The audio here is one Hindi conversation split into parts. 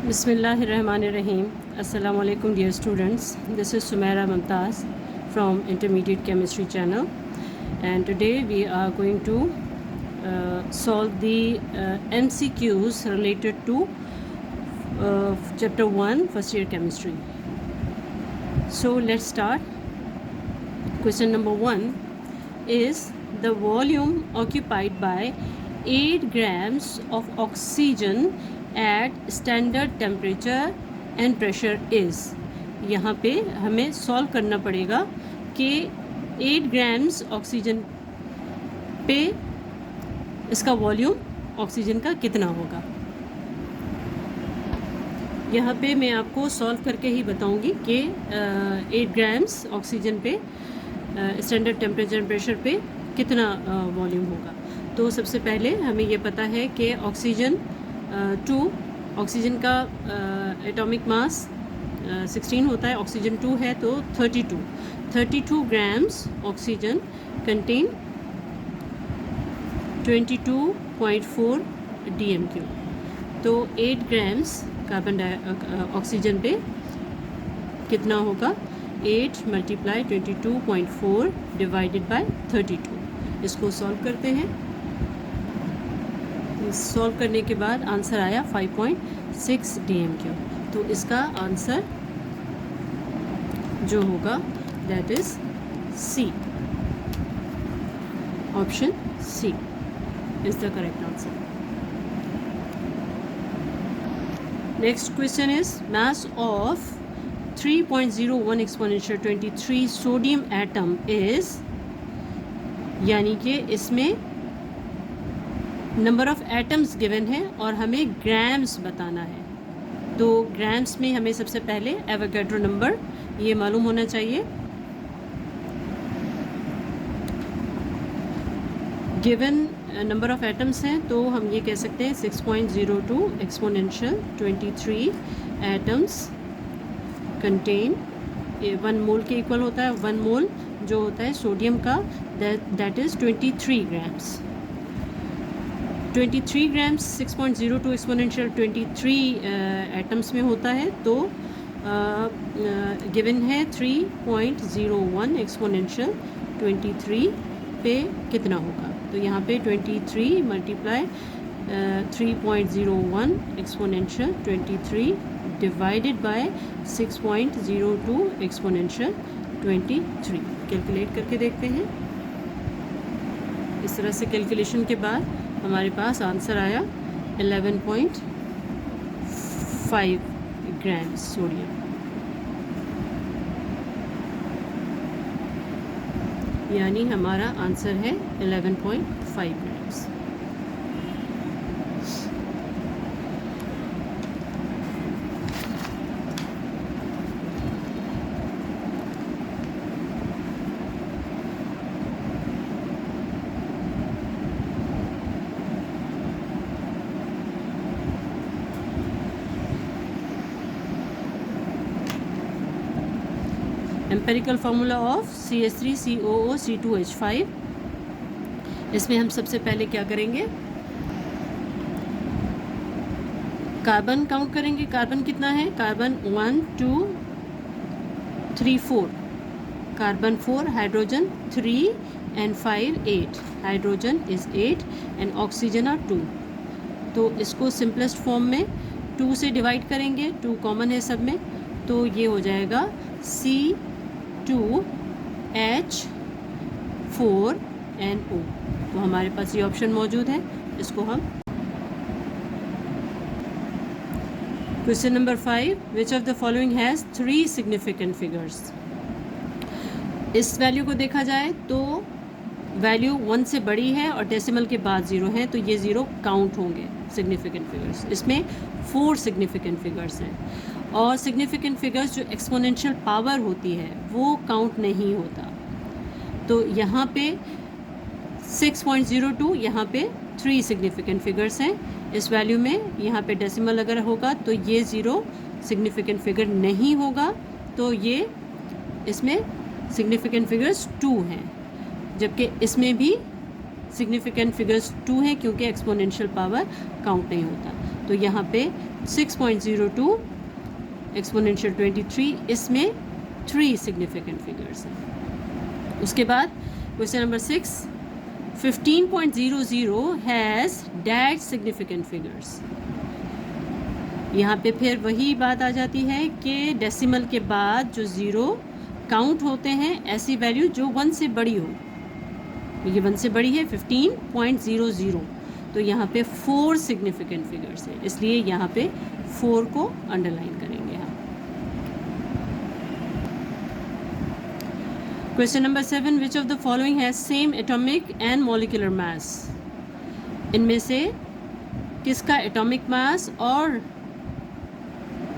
Bismillahirrahmanirrahim. Assalamu alaikum dear students. This is Sumaira Mumtaz from Intermediate Chemistry channel, and today we are going to solve the MCQs related to chapter 1 first year chemistry. So let's start. Question number 1 is the volume occupied by 8 grams of oxygen at standard temperature and pressure is. यहाँ पे हमें सॉल्व करना पड़ेगा कि 8 ग्राम्स ऑक्सीजन पे इसका वॉल्यूम ऑक्सीजन का कितना होगा. यहाँ पे मैं आपको सॉल्व करके ही बताऊंगी कि 8 ग्राम्स ऑक्सीजन पे स्टैंडर्ड टेम्परेचर एंड प्रेशर पे कितना वॉल्यूम होगा. तो सबसे पहले हमें ये पता है कि ऑक्सीजन का एटॉमिक मास 16 होता है, ऑक्सीजन 2 है तो 32 ग्राम्स ऑक्सीजन कंटेन 22.4 DMQ. तो 8 ग्राम्स कार्बन ऑक्सीजन पे कितना होगा. 8 × 22.4 डिवाइडेड बाय 32. इसको सॉल्व करते हैं. सॉल्व करने के बाद आंसर आया 5.6 DMQ. तो इसका आंसर जो होगा that is C. Option C is the correct answer. Next question is mass of 3.01 exponential 23 sodium atom is, यानी कि इसमें नंबर ऑफ़ एटम्स गिवन है और हमें ग्राम्स बताना है. तो ग्राम्स में हमें सबसे पहले एवोगैड्रो नंबर ये मालूम होना चाहिए. गिवन नंबर ऑफ़ एटम्स हैं तो हम ये कह सकते हैं 6.02 एक्सपोनेंशियल 23 एटम्स कंटेन 1 मोल के इक्वल होता है. 1 मोल जो होता है सोडियम का that is 23 grams. 23 grams 6.02 exponential 23 atoms में होता है. तो गिवन है 3.01 एक्सपोनेंशियल 23 पे कितना होगा. तो यहाँ पे 23 multiply 3.01 exponential 23 divided by 6.02 exponential 23. Calculate करके देखते हैं. इस तरह से कैलकुलेशन के बाद हमारे पास आंसर आया 11.5 ग्राम सोडियम. यानी हमारा आंसर है 11.5 grams. Empirical formula of CH3COO C2H5. इसमें हम सबसे पहले क्या करेंगे, कार्बन काउंट करेंगे. कार्बन कितना है, carbon 1 2 3 4, carbon 4, hydrogen 3 and 5 8. Hydrogen is 8 and oxygen are 2. तो इसको सिंपलेस्ट फॉर्म में 2 से डिवाइड करेंगे. 2 कॉमन है सब में, तो ये हो जाएगा C2H4NO. तो हमारे पास ये ऑप्शन मौजूद है. इसको हम question number 5, which of the following has 3 significant figures. इस वैल्यू को देखा जाए तो वैल्यू 1 से बड़ी है और डेसिमल के बाद 0 है, तो ये 0 काउंट होंगे सिग्निफिकेंट फिगर्स. इसमें 4 सिग्निफिकेंट फिगर्स हैं और सिग्निफिकेंट फिगर्स जो एक्सपोनेंशियल पावर होती है वो काउंट नहीं होता. तो यहाँ पे 6.02, यहाँ पे 3 सिग्निफिकेंट फिगर्स हैं. इस वैल्यू में यहाँ पे डेसिमल अगर होगा तो ये 0 सिग्निफिकेंट फिगर नहीं होगा. तो ये इसमें सिग्निफिकेंट फिगर्स 2 हैं, जबकि इसमें भी सिग्निफिकेंट फिगर्स 2 हैं क्योंकि एक्सपोनेंशियल पावर काउंट नहीं होता. तो यहाँ पे 6.02 एक्सपोनेंशियल 23, इसमें 3 सिग्निफिकेंट फिगर्स हैं। उसके बाद question number 6, 15.00 has dash significant figures. यहाँ पे फिर वही बात आ जाती है कि डेसिमल के बाद जो ज़ीरो काउंट होते हैं ऐसी वैल्यू जो 1 से बड़ी हो। ये 1 से बड़ी है 15.00, तो यहाँ पे 4 सिग्निफिकेंट फिगर्स है, इसलिए यहाँ पे 4 को अंडरलाइन करेंगे हम। Question number 7, which of the following has same atomic and molecular mass. इनमें से किसका एटॉमिक मास और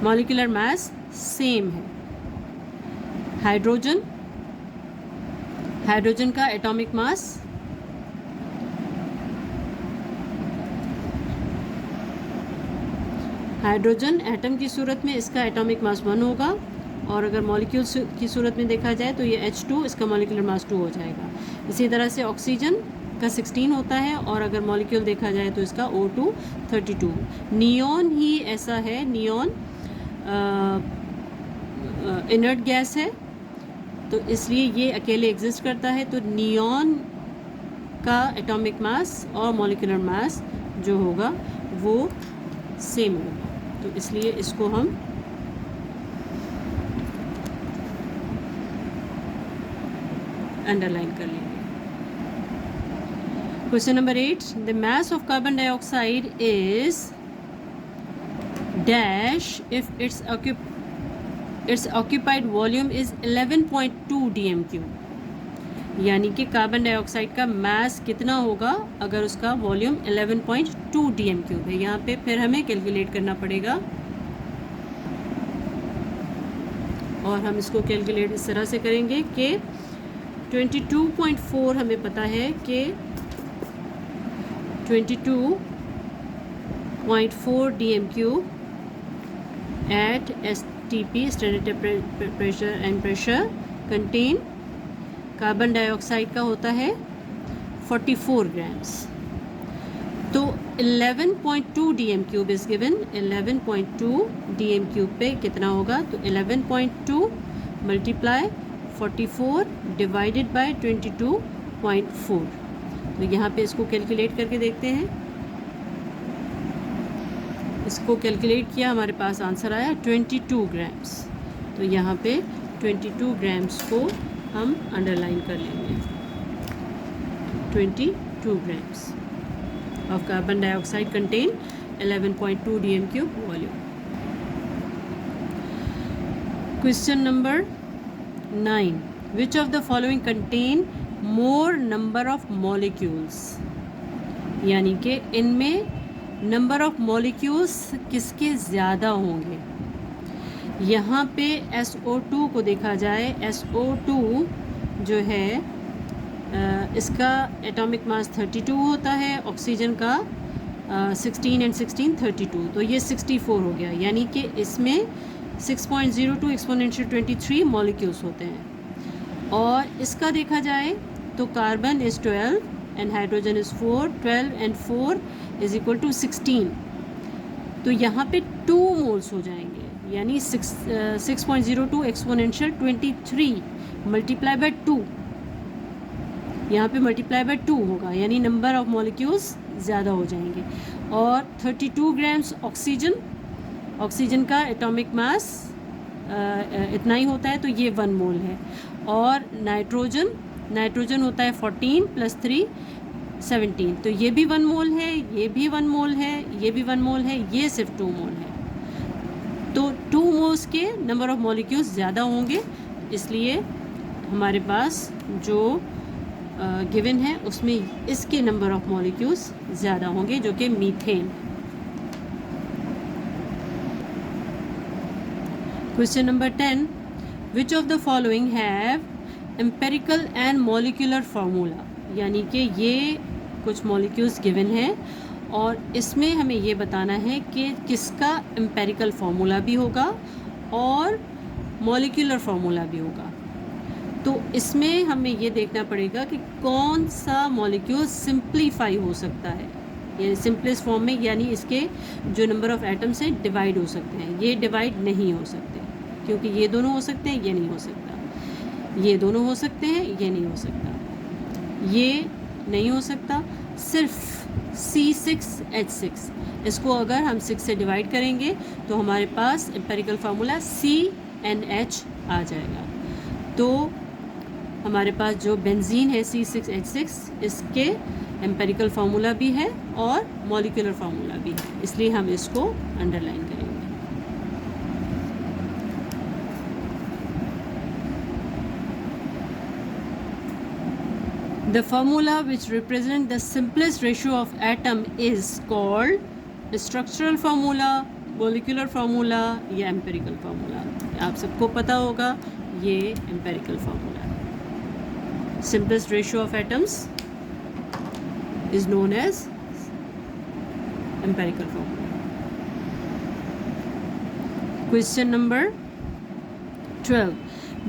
मॉलिक्यूलर मास सेम है? हाइड्रोजन, हाइड्रोजन का एटॉमिक मास हाइड्रोजन एटम की सूरत में इसका एटॉमिक मास 1 होगा, और अगर मॉलिक्यूल की सूरत में देखा जाए तो ये H2, इसका मॉलिक्यूलर मास 2 हो जाएगा। इसी तरह से ऑक्सीजन का 16 होता है, और अगर मॉलिक्यूल देखा जाए तो इसका O2 32। नियॉन ही ऐसा है, नियॉन इनर्ट गैस है, तो इसलिए ये अकेले एग्जिस्ट करता है, तो नियॉन का एटॉमिक मास और मॉलिक्यूलर मास जो होगा वो सेम होगा, तो इसलिए इसको हम अंडरलाइन कर लेंगे। Question number 8, the mass of carbon dioxide is dash if it's occupied volume is 11.2 dm³। यानी कि कार्बन डाइऑक्साइड का मास कितना होगा अगर उसका वॉल्यूम 11.2 dm³ है। यहाँ पे फिर हमें कैलकुलेट करना पड़ेगा, और हम इसको कैलकुलेट इस तरह से करेंगे कि 22.4 हमें पता है कि 22.4 dm³ at STP, standard temperature and pressure, contain carbon dioxide का होता है 44 ग्राम्स। तो 11.2 dm³ इज गिवन, 11.2 dm³ पे कितना होगा, तो 11.2 मल्टीप्लाई 44 डिवाइडेड बाय 22.4। तो यहाँ पे इसको कैलकुलेट करके देखते हैं। इसको कैलकुलेट किया, हमारे पास आंसर आया 22 ग्राम्स। तो यहाँ पे 22 ग्राम्स को हम अंडरलाइन कर लेंगे। 22 grams of carbon dioxide contain 11.2 dm³ volume. Question number 9, which of the following contain more number of molecules. यानी कि इनमें नंबर ऑफ मॉलिक्यूल्स किसके ज़्यादा होंगे। यहाँ पे SO2 को देखा जाए, SO2 जो है इसका एटॉमिक मास 32 होता है, ऑक्सीजन का 16 and 16 32, तो ये 64 हो गया। यानी कि इसमें 6.02 एक्सपोनेंशियल 23 मॉलिक्यूल्स होते हैं। और इसका देखा जाए तो carbon is 12 and hydrogen is 4, 12 and 4 is equal to 16, तो यहाँ पे 2 मोल्स हो जाएंगे। यानी 6.02 एक्सपोनेंशियल 23 मल्टीप्लाई बाय 2, यहाँ पे मल्टीप्लाई बाय 2 होगा, यानी नंबर ऑफ मॉलिक्यूल्स ज़्यादा हो जाएंगे। और 32 ग्राम्स ऑक्सीजन, ऑक्सीजन का एटॉमिक मास इतना ही होता है, तो ये 1 मोल है। और नाइट्रोजन, नाइट्रोजन होता है 14 + 3 17, तो ये भी 1 मोल है, ये भी 1 मोल है, ये भी 1 मोल है, ये सिर्फ 2 मोल है। तो 2 मोल्स के नंबर ऑफ मॉलिक्यूल्स ज़्यादा होंगे, इसलिए हमारे पास जो गिवन है उसमें इसके नंबर ऑफ मॉलिक्यूल्स ज़्यादा होंगे, जो कि methane. Question number 10, which of the following have empirical and molecular formula. यानी कि ये कुछ मॉलिक्यूल्स गिवन हैं, और इसमें हमें ये बताना है कि किसका एम्पेरिकल फार्मूला भी होगा और मॉलिक्यूलर फार्मूला भी होगा। तो इसमें हमें ये देखना पड़ेगा कि कौन सा मॉलिक्यूल सिंप्लीफाई हो सकता है। ये सिंपलेस्ट फॉर्म में, यानी इसके जो नंबर ऑफ एटम्स हैं डिवाइड हो सकते हैं। ये डिवाइड नहीं हो सकते क्योंकि ये दोनों हो सकते हैं, ये नहीं हो सकता। ये दोनों हो सकते हैं, ये नहीं हो सकता। ये नहीं हो सकता। सिर्फ C6H6, इसको अगर हम 6 से डिवाइड करेंगे तो हमारे पास एम्पेरिकल फार्मूला CnH आ जाएगा। तो हमारे पास जो बेंजीन है C6H6, इसके एम्पेरिकल फार्मूला भी है और मॉलिक्यूलर फार्मूला भी है, इसलिए हम इसको अंडरलाइन करेंगे। The formula which represent the simplest ratio of atom is called structural formula, molecular formula या empirical formula। आप सबको पता होगा ये empirical formula है। Simplest ratio of atoms is known as empirical formula। Question number 12.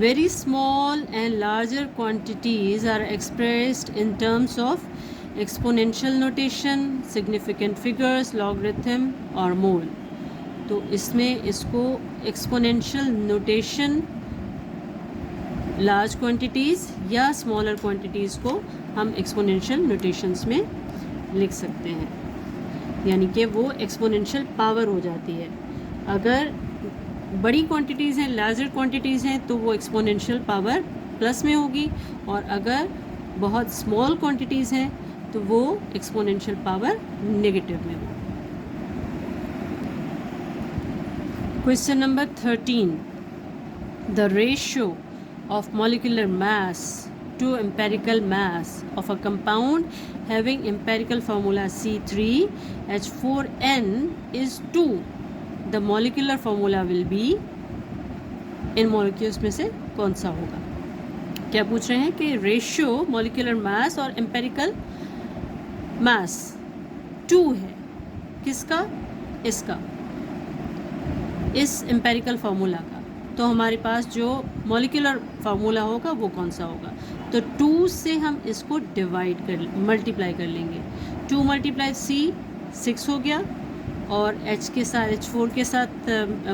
Very small and larger quantities are expressed in terms of exponential notation, significant figures, logarithm और mole। तो इसमें इसको exponential notation, large quantities या smaller quantities को हम exponential notations में लिख सकते हैं, यानी कि वो exponential power हो जाती है। अगर बड़ी क्वांटिटीज़ हैं, लार्जर क्वांटिटीज़ हैं, तो वो एक्सपोनेंशियल पावर प्लस में होगी, और अगर बहुत स्मॉल क्वांटिटीज़ हैं तो वो एक्सपोनेंशियल पावर नेगेटिव में होगी। Question number 13. The ratio of molecular mass to empirical mass of a compound having empirical formula C3H4n is 2. The molecular formula will be, in molecules में से कौन सा होगा? क्या पूछ रहे हैं कि रेशियो मॉलिक्यूलर मास और एम्पेरिकल मास 2 है, किसका? इसका, इस एम्पेरिकल फार्मूला का। तो हमारे पास जो मॉलिक्यूलर फार्मूला होगा वो कौन सा होगा? तो 2 से हम इसको डिवाइड कर, मल्टीप्लाई कर लेंगे। 2 मल्टीप्लाई C 6 हो गया, और H के साथ, H4 के साथ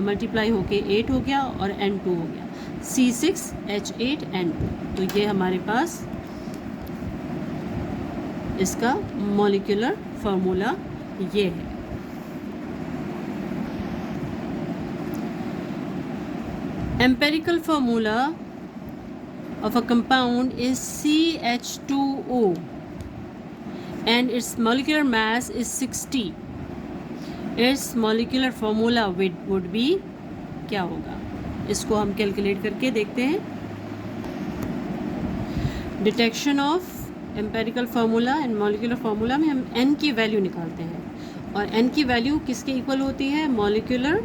मल्टीप्लाई होके 8 हो गया, और N2 हो गया। C6H8N2। तो ये हमारे पास इसका मॉलिक्यूलर फार्मूला ये है। Empirical formula of a compound is CH2O and its molecular mass is 60. Its molecular formula would be, क्या होगा? इसको हम कैलकुलेट करके देखते हैं। Detection of empirical formula and molecular formula में हम n की वैल्यू निकालते हैं, और n की वैल्यू किसके इक्वल होती है? Molecular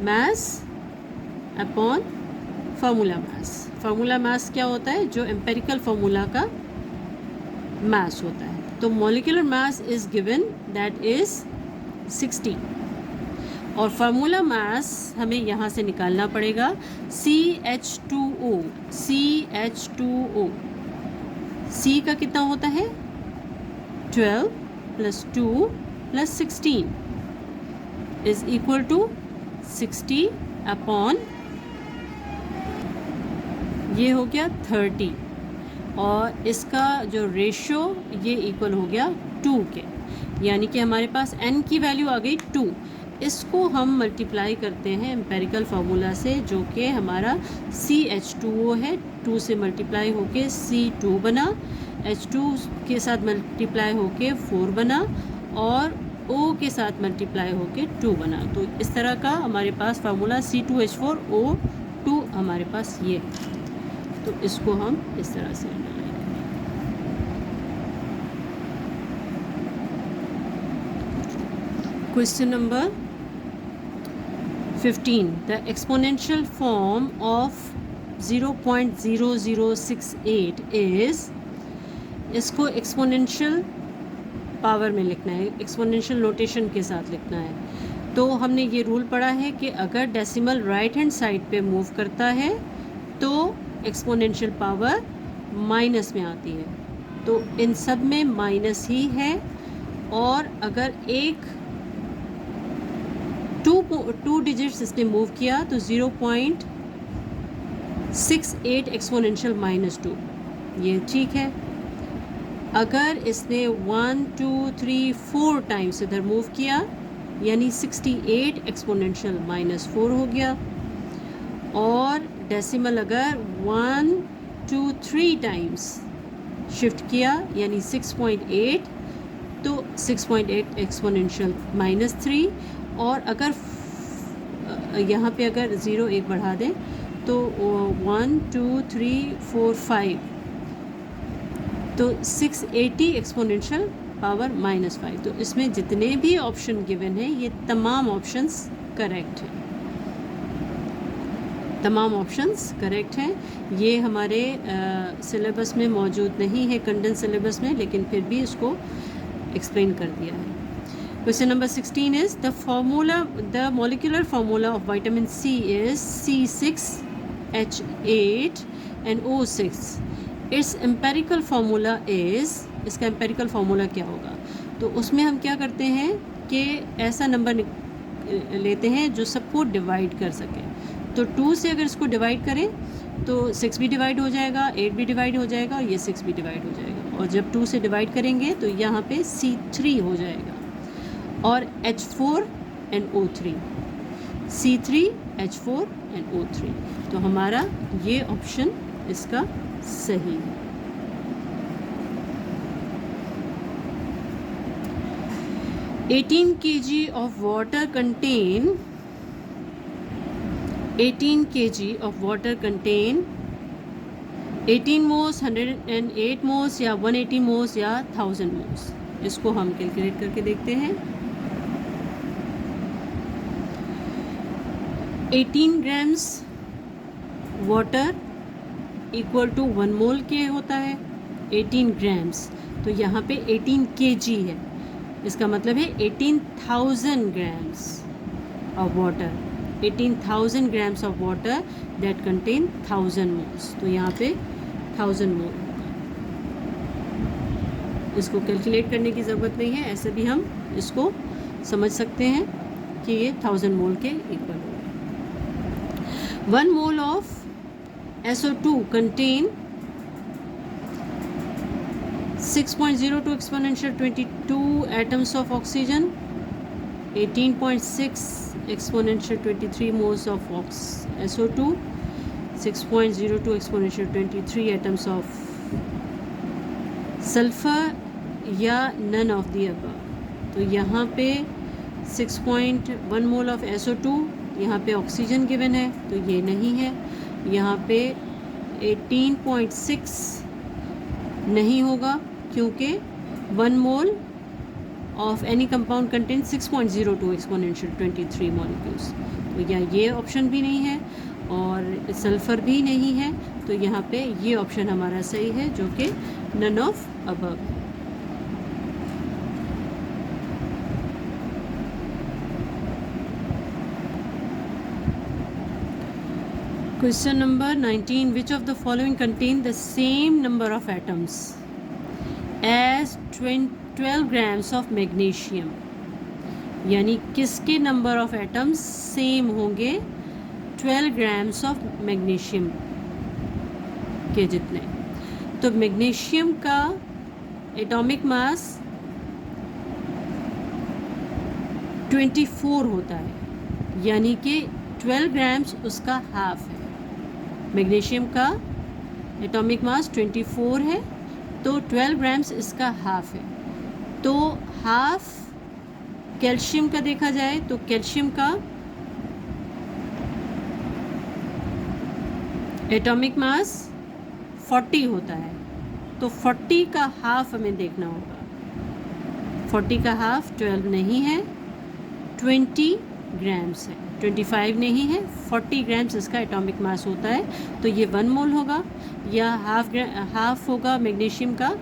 mass upon formula mass. Formula mass क्या होता है? जो एम्पेरिकल फार्मूला का मास होता है। तो molecular mass is given, that is 60, और फार्मूला मास हमें यहाँ से निकालना पड़ेगा। CH2O, CH2O, C का कितना होता है? 12 + 2 + 16 इज इक्वल टू 60 अपॉन, ये हो गया 30, और इसका जो रेशियो ये इक्वल हो गया 2 के, यानी कि हमारे पास n की वैल्यू आ गई 2। इसको हम मल्टीप्लाई करते हैं एम्पेरिकल फार्मूला से, जो कि हमारा CH2O है। 2 से मल्टीप्लाई होके C2 बना, H2 के साथ मल्टीप्लाई होके 4 बना, और O के साथ मल्टीप्लाई होके 2 बना। तो इस तरह का हमारे पास फार्मूला C2H4O2 हमारे पास ये है। तो इसको हम इस तरह से अंडरलाइन करें। Question number 15. The exponential form of 0.0068 is, इसको एक्सपोनेंशियल पावर में लिखना है, एक्सपोनेंशियल नोटेशन के साथ लिखना है। तो हमने ये रूल पढ़ा है कि अगर डेसिमल राइट हैंड साइड पे मूव करता है तो एक्सपोनेंशियल पावर माइनस में आती है। तो इन सब में माइनस ही है, और अगर एक टू डिजिट्स इसने मूव किया तो 0.68 एक्सपोनेंशियल -2, ये ठीक है। अगर इसने 1 2 3 4 टाइम्स इधर मूव किया यानी 68 एक्सपोनेंशियल -4 हो गया। और डेसिमल अगर 1 2 3 टाइम्स शिफ्ट किया यानी 6.8 तो 6.8 एक्सपोनेंशियल -3। और अगर यहाँ पे अगर 0 1 बढ़ा दें तो 1 2 3 4 5 तो 680 एक्सपोनेंशियल पावर -5। तो इसमें जितने भी ऑप्शन गिवन हैं ये तमाम ऑप्शंस करेक्ट हैं, तमाम ऑप्शंस करेक्ट हैं। ये हमारे सिलेबस में मौजूद नहीं है, कंडेंस सिलेबस में, लेकिन फिर भी इसको एक्सप्लेन कर दिया है। Question number 16 is the molecular formula of vitamin C is C6H8 and O6। Its empirical formula is, इसका एम्पेरिकल फार्मूला क्या होगा? तो उसमें हम क्या करते हैं कि ऐसा नंबर लेते हैं जो सबको डिवाइड कर सके। तो 2 से अगर इसको डिवाइड करें तो 6 भी डिवाइड हो जाएगा, 8 भी डिवाइड हो जाएगा और ये 6 भी डिवाइड हो जाएगा। और जब 2 से डिवाइड करेंगे तो यहाँ पे C3 हो जाएगा और H4 and O3, C3 H4 and O3। तो हमारा ये ऑप्शन इसका सही है। $18 kg of water contain 18 moles, 108 moles या 180 मोल्स या 1000 मोल्स। इसको हम कैलकुलेट करके देखते हैं। 18 ग्राम्स वाटर इक्वल टू 1 मोल के होता है 18 ग्राम्स। तो यहाँ पे 18 kg है, इसका मतलब है 18,000 grams of water, 18,000 grams of water that contain 1000 moles। तो यहाँ पे 1000 मोल होगा। इसको कैलकुलेट करने की ज़रूरत नहीं है, ऐसे भी हम इसको समझ सकते हैं कि ये 1000 मोल के इक्वल होगा। 1 mole of SO2 contain 6.02 exponential 22 atoms of oxygen, 18.6 exponential 23 moles of SO2, 6.02 exponential 23 atoms of sulfur या none of the above। तो यहाँ पे 6.1 मोल ऑफ SO2, यहाँ पे ऑक्सीजन गिवन है तो ये नहीं है। यहाँ पे 18.6 नहीं होगा क्योंकि 1 mole of any compound contain 6.02 exponential 23 molecules. तो या ये ऑप्शन भी नहीं है और सल्फ़र भी नहीं है। तो यहाँ पे ये ऑप्शन हमारा सही है जो कि none of above. Question number 19, which of the following contain the same number of atoms as 12 grams of magnesium? यानी किसके नंबर ऑफ एटम्स सेम होंगे 12 ग्राम्स ऑफ मैग्नीशियम के जितने? तो मैग्नीशियम का एटॉमिक मास 24 होता है, यानी कि 12 ग्राम्स उसका हाफ है। मैग्नीशियम का एटॉमिक मास 24 है तो 12 ग्राम्स इसका हाफ है। तो हाफ कैल्शियम का देखा जाए तो कैल्शियम का एटॉमिक मास 40 होता है, तो 40 का हाफ हमें देखना होगा। 40 का हाफ 12 नहीं है, 20 ग्राम्स है, 25 नहीं है, 40 ग्राम्स इसका एटॉमिक मास होता है। तो ये 1 मोल होगा या हाफ होगा, मैग्नीशियम का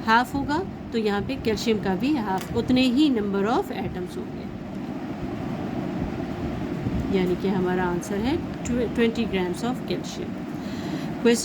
हाफ होगा, तो यहाँ पे कैल्शियम का भी हाफ, उतने ही नंबर ऑफ एटम्स होंगे। यानी कि हमारा आंसर है 20 ग्राम्स ऑफ कैल्शियम।